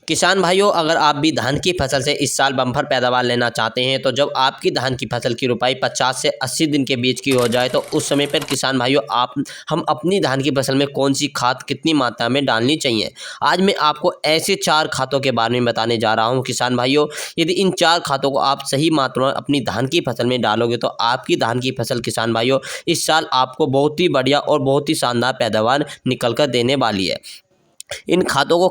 किसान भाइयों, अगर आप भी धान की फसल से इस साल बम्पर पैदावार लेना चाहते हैं तो जब आपकी धान की फसल की रुपाई 50 से 80 दिन के बीच की हो जाए तो उस समय पर किसान भाइयों हम अपनी धान की फसल में कौन सी खाद कितनी मात्रा में डालनी चाहिए। आज मैं आपको ऐसे 4 खादों के बारे में बताने जा रहा हूं किसान भाइयों। यदि इन 4 खादों को आप सही मात्रा में अपनी धान की फसल में डालोगे तो आपकी धान की फसल किसान भाइयों इस साल आपको बहुत ही बढ़िया और बहुत ही शानदार पैदावार निकल कर देने वाली है। इन खादों को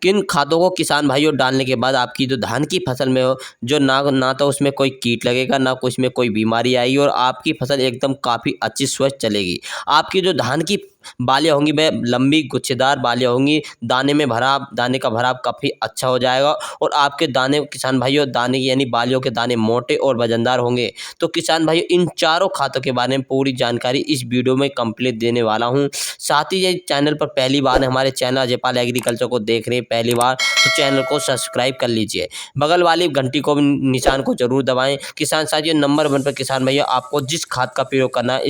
किन खादों को किसान भाइयों डालने के बाद आपकी जो धान की फसल में हो जो ना तो उसमें कोई कीट लगेगा, ना उसमें कोई बीमारी आएगी और आपकी फसल एकदम काफ़ी अच्छी स्वस्थ चलेगी। आपकी जो धान की बालियाँ होंगी वह लंबी गुच्छेदार बालियाँ होंगी, दाने का भराव काफ़ी अच्छा हो जाएगा और आपके दाने किसान भाइयों यानी बालियों के दाने मोटे और वजनदार होंगे। तो किसान भाइयों, इन चारों खादों के बारे में पूरी जानकारी इस वीडियो में कंप्लीट देने वाला हूं। साथ ही ये चैनल पर पहली बार हमारे चैनल अजयपाल एग्रीकल्चर को देख रहे हैं पहली बार तो चैनल को सब्सक्राइब कर लीजिए, बगल वाली घंटी को निशान को जरूर दबाएं। किसान साथियों, नंबर 1 पर किसान भैया आपको जिस खाद का प्रयोग करना है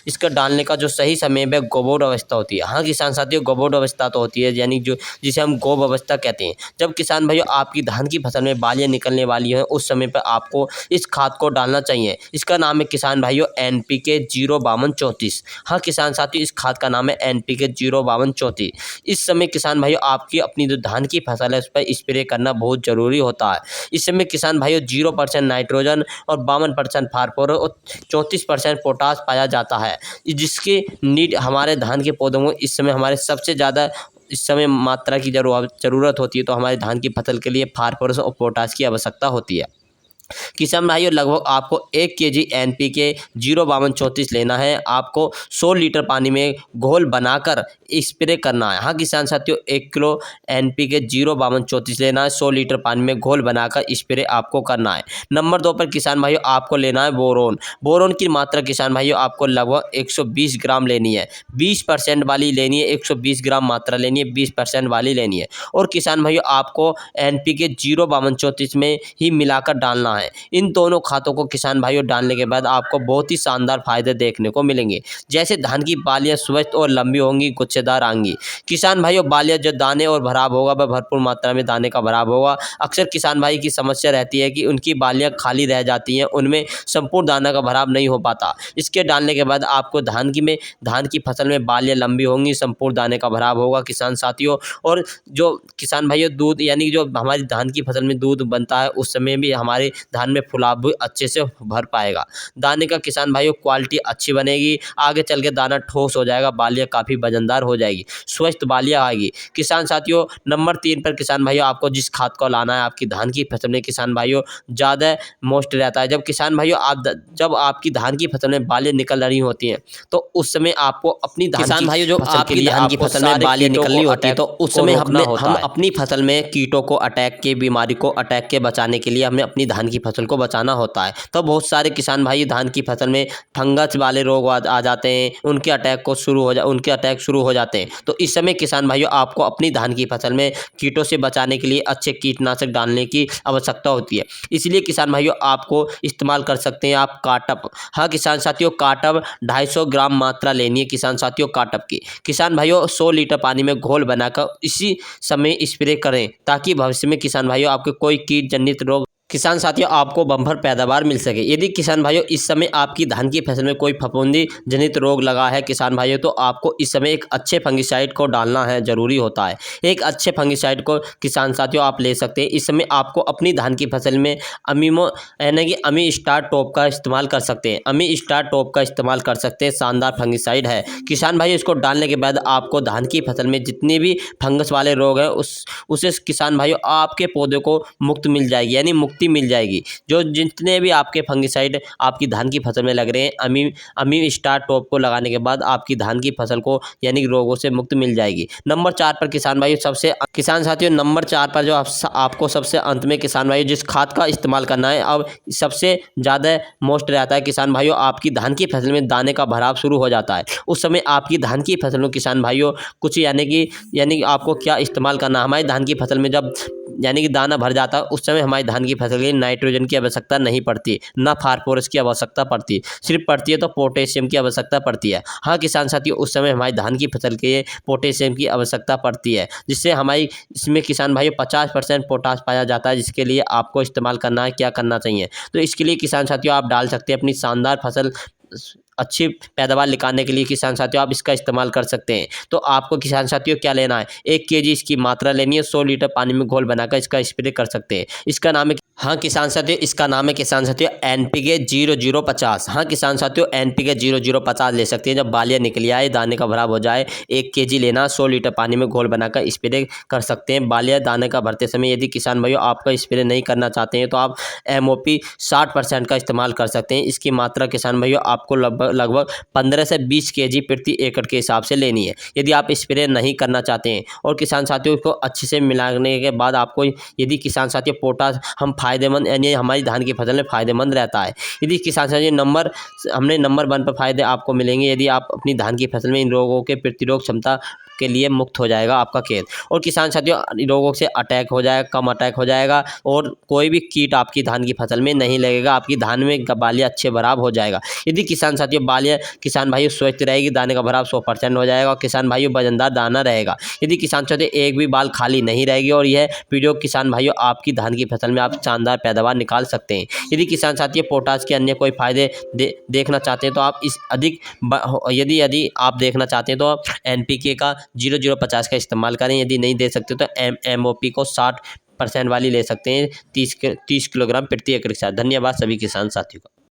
इसका डालने का जो सही समय है गोबोड अवस्था होती है। हाँ किसान साथियों, गोबोड अवस्था तो होती है यानी जो जिसे हम गोब अवस्था कहते हैं। जब किसान भाइयों आपकी धान की फसल में बालियां निकलने वाली हैं उस समय पर आपको इस खाद को डालना चाहिए। इसका नाम है किसान भाइयों NPK 05234। हाँ किसान साथियों, इस खाद का नाम है NPK 05234। इस समय किसान भाइयों आपकी अपनी जो धान की फसल है उस पर स्प्रे करना बहुत जरूरी होता है। इस समय किसान भाइयों 0% नाइट्रोजन और 52% फास्फोरस और 34% पोटास पाया जाता है, जिसकी नीड हमारे धान के पौधों को इस समय हमारे सबसे ज़्यादा इस समय मात्रा की ज़रूरत होती है। तो हमारे धान की फसल के लिए फास्फोरस और पोटास की आवश्यकता होती है। किसान भाइयों, लगभग आपको 1 kg NPK 05234 लेना है। आपको 100 लीटर पानी में घोल बनाकर स्प्रे करना है। हाँ किसान साथियों, 1 किलो NPK 05234 लेना है, 100 लीटर पानी में घोल बनाकर स्प्रे आपको करना है। नंबर 2 पर किसान भाइयों आपको लेना है बोरोन। बोरोन की मात्रा किसान भाइयों आपको लगभग 120 ग्राम लेनी है। 20% वाली लेनी है, 120 ग्राम मात्रा लेनी है, 20% वाली लेनी है। और किसान भाइयों आपको NPK 05234 में ही मिलाकर डालना है। इन दोनों खादों को किसान भाइयों डालने के बाद आपको बहुत ही शानदार फायदे देखने को मिलेंगे। जैसे धान की बालियां स्वस्थ और लंबी होंगी, गुच्छेदार आएंगी। किसान भाइयों, बालियां जो दाने और भराव होगा वह भरपूर मात्रा में दाने का भराव होगा। अक्सर किसान भाई की समस्या रहती है कि उनकी बालियां खाली रह जाती हैं, उनमें संपूर्ण दाना का भराव नहीं हो पाता। इसके डालने के बाद आपको धान की फसल में बालियां लंबी होंगी, संपूर्ण दाने का भराव होगा किसान साथियों। और जो किसान भाइयों दूध यानी जो हमारी धान की फसल में दूध बनता है उस समय भी हमारे धान में फुलाव भी अच्छे से भर पाएगा। दाने का किसान भाइयों क्वालिटी अच्छी बनेगी, आगे चल के दाना ठोस हो जाएगा, बालियां काफ़ी वजनदार हो जाएगी, स्वस्थ बालियां आएगी। किसान साथियों, नंबर 3 पर किसान भाइयों आपको जिस खाद को लाना है आपकी धान की फसल में किसान भाइयों ज़्यादा मोस्ट रहता है। जब किसान भाइयों जब आपकी धान की फसल में बालियां निकल रही होती हैं तो उस समय आपको अपनी किसान भाइयों जो आपकी धान की फसल में बालियां निकलनी होती है तो उस समय हम अपनी फसल में कीटों को अटैक के बीमारी को अटैक के बचाने के लिए हमें अपनी धान की फसल को बचाना होता है। तो बहुत सारे किसान भाई धान की फसल में फंगस वाले रोग आ जाते हैं, उनके अटैक शुरू हो जाते हैं। तो इस समय किसान भाइयों आपको अपनी धान की फसल में कीटों से बचाने के लिए अच्छे कीटनाशक डालने की आवश्यकता होती है। इसलिए किसान भाइयों आपको इस्तेमाल कर सकते हैं आप काटप। हाँ किसान साथियों, काटप 250 ग्राम मात्रा लेनी है किसान साथियों काटप की। किसान भाइयों 100 लीटर पानी में घोल बनाकर इसी समय स्प्रे करें ताकि भविष्य में किसान भाइयों आपके कोई कीट जनित रोग किसान साथियों आपको बम्पर पैदावार मिल सके। यदि किसान भाइयों इस समय आपकी धान की फसल में कोई फफूंदी जनित रोग लगा है किसान भाइयों तो आपको इस समय एक अच्छे फंगिसाइड को डालना है, जरूरी होता है। एक अच्छे फंगिसाइड को किसान साथियों आप ले सकते हैं। इस समय आपको अपनी धान की फसल में अमी स्टार टॉप का इस्तेमाल कर सकते हैं। अमी स्टार टॉप का इस्तेमाल कर सकते हैं, शानदार फंगिसाइड है किसान भाइयों। इसको डालने के बाद आपको धान की फसल में जितने भी फंगस वाले रोग हैं उसे किसान भाइयों आपके पौधे को मुक्त मिल जाएगी, यानी मिल जाएगी। जो जितने भी आपके फंगिसाइड आपकी धान की फसल में लग रहे हैं अमी स्टार टॉप को लगाने के बाद आपकी धान की फसल को यानी रोगों से मुक्त मिल जाएगी। नंबर 4 पर किसान भाइयों किसान साथियों नंबर 4 पर जो आपको सबसे अंत में किसान भाइयों जिस खाद का इस्तेमाल करना है अब सबसे ज़्यादा मोस्ट रहता है किसान भाइयों आपकी धान की फसल में दाने का भराव शुरू हो जाता है। उस समय आपकी धान की फसल में किसान भाइयों कुछ यानी आपको क्या इस्तेमाल करना है। हमारी धान की फसल में जब यानी कि दाना भर जाता है उस समय हमारी धान की फसल फसल के लिए नाइट्रोजन की आवश्यकता नहीं पड़ती, ना फास्फोरस की आवश्यकता पड़ती, सिर्फ पड़ती है तो पोटेशियम की आवश्यकता पड़ती है। हाँ किसान साथियों, उस समय हमारी धान की फसल के लिए पोटेशियम की आवश्यकता पड़ती है, जिससे हमारी इसमें किसान भाइयों 50% पोटाश पाया जाता है, जिसके लिए आपको इस्तेमाल करना है, क्या करना चाहिए। तो इसके लिए किसान साथियों आप डाल सकते हैं अपनी शानदार फसल अच्छी पैदावार निकालने के लिए किसान साथियों आप इसका इस्तेमाल कर सकते हैं। तो आपको किसान साथियों क्या लेना है, 1 केजी इसकी मात्रा लेनी है, 100 लीटर पानी में घोल बनाकर इसका स्प्रे कर सकते हैं। इसका नाम है, हाँ किसान साथियों, इसका नाम है किसान साथियों NPK 0050। हाँ किसान साथियों NPK 0050 ले सकते हैं। जब बालियाँ निकली आए, दाने का भराव हो जाए, 1 केजी लेना, 100 लीटर पानी में घोल बनाकर स्प्रे कर सकते हैं। बालियाँ दाने का भरते समय यदि किसान भाइयों आपका स्प्रे नहीं करना चाहते हैं तो आप MOP 60% का इस्तेमाल कर सकते हैं। इसकी मात्रा किसान भाइयों आपको लगभग 15 से 20 केजी प्रति एकड़ के हिसाब से लेनी है। यदि आप स्प्रे नहीं करना चाहते हैं और किसान साथियों को अच्छे से मिलाने के बाद आपको यदि किसान साथियों पोटाश हम फायदेमंद यानी हमारी धान की फसल में फायदेमंद रहता है। यदि किसान साथियों नंबर 1 पर फायदे आपको मिलेंगे यदि आप अपनी धान की फसल में इन रोगों के प्रतिरोध क्षमता के लिए मुक्त हो जाएगा आपका खेत। और किसान साथियों रोगों से अटैक हो जाएगा, कम अटैक हो जाएगा और कोई भी कीट आपकी धान की फसल में नहीं लगेगा। आपकी धान में बालियाँ अच्छे भराव हो जाएगा। यदि किसान साथियों बालियाँ किसान भाइयों स्वस्थ रहेगी, दाने का भराव 100% हो जाएगा और किसान भाइयों वजनदार दाना रहेगा। यदि किसान साथियों एक भी बाल खाली नहीं रहेगी और यह प्रयोग किसान भाइयों आपकी धान की फसल में आप शानदार पैदावार निकाल सकते हैं। यदि किसान साथियों पोटाश के अन्य कोई फायदे देखना चाहते हैं तो आप इस अधिक यदि आप देखना चाहते हैं तो आप NPK का 0050 का इस्तेमाल करें। यदि नहीं दे सकते तो MOP को 60% वाली ले सकते हैं, 30 किलोग्राम प्रति एकड़ के साथ। धन्यवाद सभी किसान साथियों का।